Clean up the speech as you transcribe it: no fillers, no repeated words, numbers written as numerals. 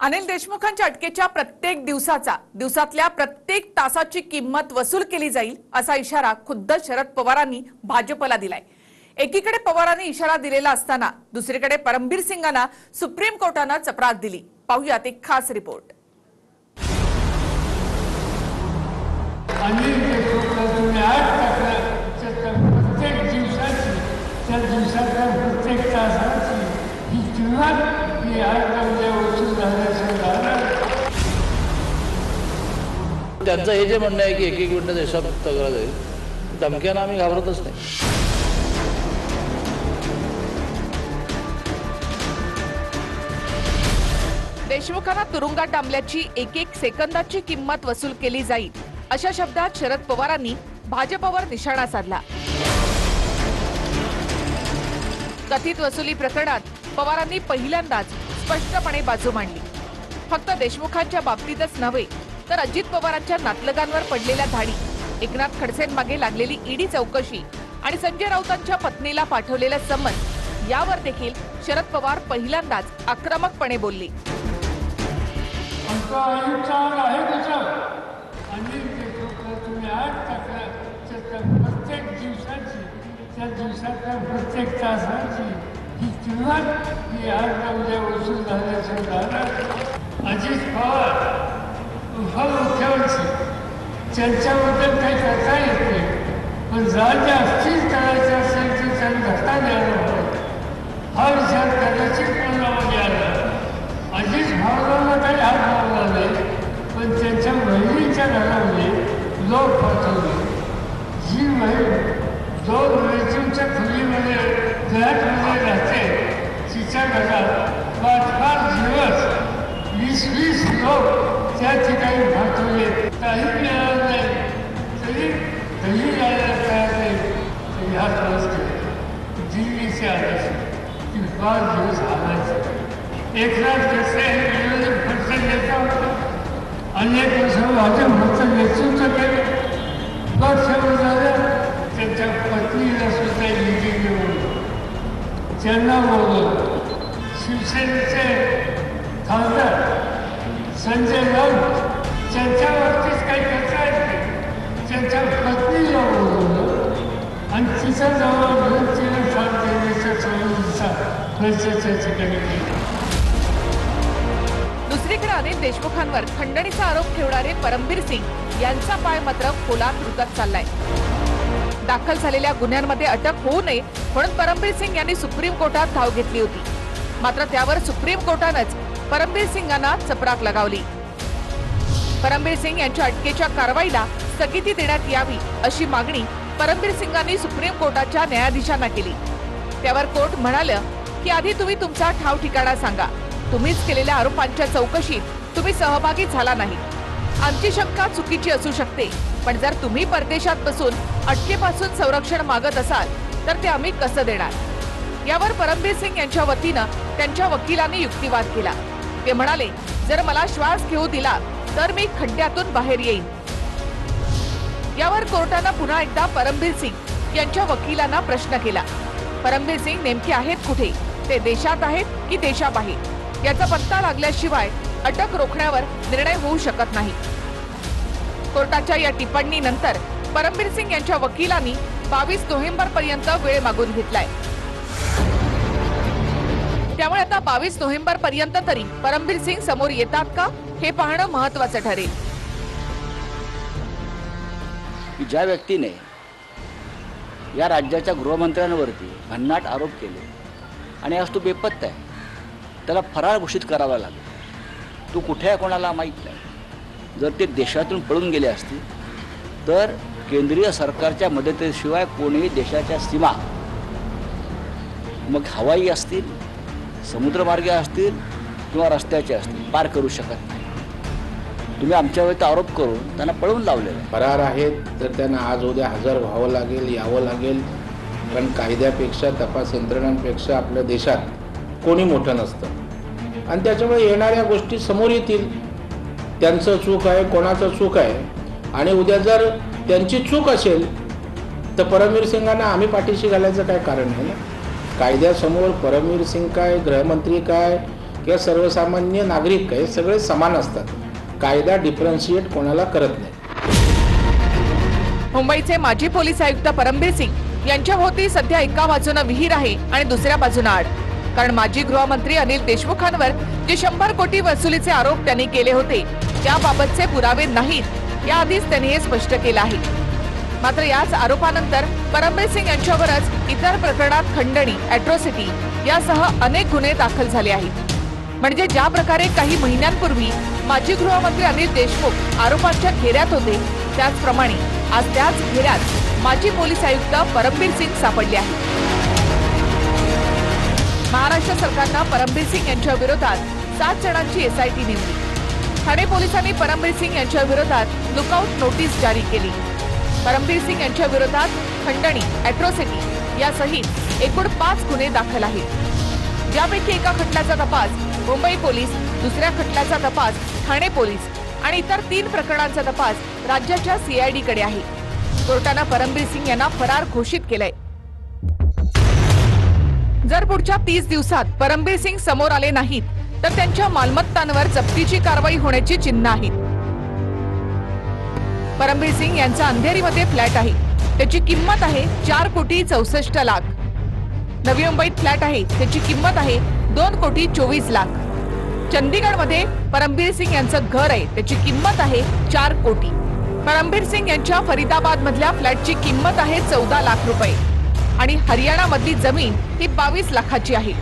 अनिल देशमुखांच्या अटकेच्या प्रत्येक दिवसातल्या प्रत्येक तासाची किंमत वसूल केली जाईल असा इशारा खुद्द शरद पवारांनी भाजपला दिलाय। एकीकडे पवारांनी इशारा दिलेला असताना दुसरीकडे परमबीर सिंगांना सुप्रीम कोर्टाने चपराक दिली। पाहूयात एक खास रिपोर्ट। अनिल देशमुखांनी आज प्रत्येक दिवसाची त्या दिवसाच्या प्रत्येक तासाची ही किंमत ही आज वसूल झाल्याचं झालं। त्यांचं हे जे म्हणणं आहे की एक मिनिटात हिसाब तक्रार जाईल, धमक्यांना आम्ही घाबरतच नाही। देशमुखांना तुरुंगात डांबल्याची एक सेकंदाची किंमत वसूल केली जाईल अशा शब्दात शरद पवारांनी भाजपवर निशाणा साधला। कथित वसुली प्रकरणात पवारांनी पहिल्यांदाच स्पष्टपणे बाजू मांडली। फक्त देशमुखांच्या बाबतीतच नव्हे तर अजित पवारांच्या नातलगांवर पडलेल्या धाडी, एकनाथ खडसेंमागे लागलेली ईडी चौकशी आणि संजय राऊतांच्या पत्नीला पाठवलेलं समन्स यावर देखील शरद पवार पहिल्यांदाच आक्रमकपणे बोलले। प्रत्येक दिवसाची त्या दिवसाच्या प्रत्येक तासाची ही किंमत ही आज वसूल झाल्याचं झालं। अजित पवार उपमुख्यमंत्री त्यांच्याबद्दल काही करता येत नाही, पण राज्य अस्थिर करायचं असेल तर त्यांनी धक्का द्यायला पाहिजे हा विचार करण्याची मनामध्ये आला। अजित पवारांना काही हात लावला नाही, पण त्यांच्या बहिणीच्या घरामध्ये लोक पाठवले। जी बहीण 2 बेडरूमच्या खोलीमध्ये फ्लॅटमध्ये राहते, तिच्या घरात 5-5 दिवस 20-20 लोक त्या ठिकाणी पाठवले। काही मिळालं नाही तरी घरी जायला तयार नाही। ह्या दिल्लीचे आदेश की 5 दिवस आणायचे। एकनाथ खडसे विरोधी पक्ष नेता होता, अनेक वर्ष भाजपचं नेतृत्व केलं। पक्षावर झालं त्यांच्या पत्नीला सुद्धा ईडी घेऊन त्यांना बोलवलं। शिवसेनेचे खासदार संजय राऊत त्यांच्या बाबतीत काही करता येत नाही, त्यांच्या पत्नीला बोलवलं आणि तिचा जवळ घेऊन तिला फार देण्याच्या चळवळीचा प्रयत्न ठिकाणी केला। दुसरीकडे अनिल देशमुखांवर खंडणीचा आरोप ठेवणारे परमबीर सिंग यांचा पाय मात्र खोलात रुतत चाललाय। दाखल झालेल्या गुन्ह्यांमध्ये अटक होऊ नये म्हणून परमबीर सिंग यांनी सुप्रीम कोर्टात धाव घेतली होती, मात्र त्यावर सुप्रीम कोर्टानेच परमबीर सिंगांना चपराक लगावली। परमबीर सिंग यांच्या अटकेच्या कारवाईला स्थगिती देण्यात यावी अशी मागणी परमबीर सिंगांनी सुप्रीम कोर्टाच्या न्यायाधीशांना केली। त्यावर कोर्ट म्हणाले की आधी तुम्ही तुमचा ठाव ठिकाणा सांगा, तुम्हीच केलेल्या आरोपांच्या चौकशीत तुम्ही सहभागी झाला नाही। आमची शंका चुकीची असू शकते, पण जर तुम्ही परदेशात बसून अटकेपासून संरक्षण मागत असाल तर ते आम्ही कसं देणार। यावर परमबीर सिंग यांच्या वतीनं त्यांच्या वकिलांनी युक्तिवाद केला। ते म्हणाले, जर मला श्वास घेऊ दिला तर मी खड्ड्यातून बाहेर येईन। यावर कोर्टानं पुन्हा एकदा परमबीर सिंग यांच्या वकिलांना प्रश्न केला, परमबीर सिंग नेमके आहेत कुठे, ते देशात आहेत की देशाबाहेर याचा पत्ता लागल्याशिवाय अटक रोखण्यावर निर्णय होऊ शकत नाही। कोर्टाच्या या टिप्पणीनंतर परमबीर सिंग यांच्या वकिलांनी 22 नोव्हेंबर पर्यंत वेळ मागून घेतलाय। त्यामुळे आता 22 नोव्हेंबर पर्यंत तरी परमबीर सिंग समोर येतात का हे पाहणं महत्त्वाचं ठरेल। ज्या व्यक्तीने या राज्याच्या गृहमंत्र्यांवरती भन्नाट आरोप केले आणि आज तो बेपत्ता आहे, त्याला फरार घोषित करावा लागेल। तो कुठे आहे कोणाला माहीत नाही। जर ते देशातून पळून गेले असतील तर केंद्रीय सरकारच्या मदतीशिवाय कोणीही देशाच्या सीमा, मग हवाई असतील, समुद्रमार्गे असतील किंवा रस्त्याचे असतील, पार करू शकत नाही। तुम्ही आमच्यावरती आरोप करून त्यांना पळवून लावलेलं आहे। फरार आहेत तर त्यांना आज उद्या हजर व्हावं लागेल, यावं लागेल, कारण कायद्यापेक्षा तपास यंत्रणांपेक्षा आपल्या देशात कोणी मोठं नसतं आणि त्याच्यामुळे येणाऱ्या गोष्टी समोर येतील। त्यांचं चूक आहे, कोणाचं चूक आहे, आणि उद्या जर त्यांची चूक असेल तर परमबीर सिंगांना आम्ही पाठीशी घालायचं काय कारण आहे ना। कायद्यासमोर परमबीर सिंग काय, गृहमंत्री काय, किंवा सर्वसामान्य नागरिक हे सगळे समान असतात. कायदा डिफरन्शिएट कोणाला करत नाही. मुंबईचे माजी पोलीस आयुक्त परमबीर सिंग यांच्या भोवती सध्या एका बाजूने विहीर आहे आणि दुसऱ्या बाजूने आड. कारण माजी गृहमंत्री अनिल देशमुखांवर जे 100 कोटी वसुलीचे आरोप त्यांनी केले होते त्याबाबतचे पुरावे नाहीत याआधीच त्यांनी हे स्पष्ट केलं आहे. मात्र याच आरोपानंतर परमबीर सिंग यांच्यावरच इतर प्रकरणात खंडणी, अॅट्रॉसिटी यासह अनेक गुन्हे दाखल झाले आहेत. म्हणजे ज्या प्रकारे काही महिन्यांपूर्वी माजी गृहमंत्री अनिल देशमुख आरोपांच्या घेऱ्यात होते त्याचप्रमाणे आज त्याच घेऱ्यात माजी पोलीस आयुक्त परमबीर सिंग सापडले आहेत. महाराष्ट्र सरकारनं परमबीर सिंग यांच्या विरोधात 7 जणांची SIT नेमली. ठाणे पोलिसांनी परमबीर सिंग यांच्या विरोधात लुकआउट नोटीस जारी केली. परमबीर सिंग यांच्या विरोधात खंडणी, अॅट्रॉसिटी यासहित एकूण 5 गुन्हे दाखल आहेत. ज्यापैकी एका खटल्याचा तपास मुंबई पोलीस, दुसऱ्या खटल्याचा तपास ठाणे पोलीस आणि इतर 3 प्रकरणांचा तपास राज्याच्या CID कडे आहे. कोर्टानं परमबीर सिंग यांना फरार घोषित केलंय. जर पुढच्या 30 दिवसात परमबीर सिंग समोर आले नाहीत तर त्यांच्या मालमत्तांवर जप्तीची कारवाई होण्याची चिन्ह आहेत. परमबीर सिंग यांचा अंधेरीमध्ये फ्लॅट आहे. त्याची किंमत आहे 4,64,00,000. नवी मुंबईत फ्लॅट आहे. त्याची किंमत आहे 2,24,00,000. चंदीगडमध्ये परमबीर सिंग यांचं घर आहे. त्याची किंमत आहे 4 कोटी. परमबीर सिंग यांच्या फरीदाबाद मधल्या फ्लॅटची किंमत आहे 14 लाख रुपये आणि हरियाणा मधली जमीन ही 22 लाखाची आहे.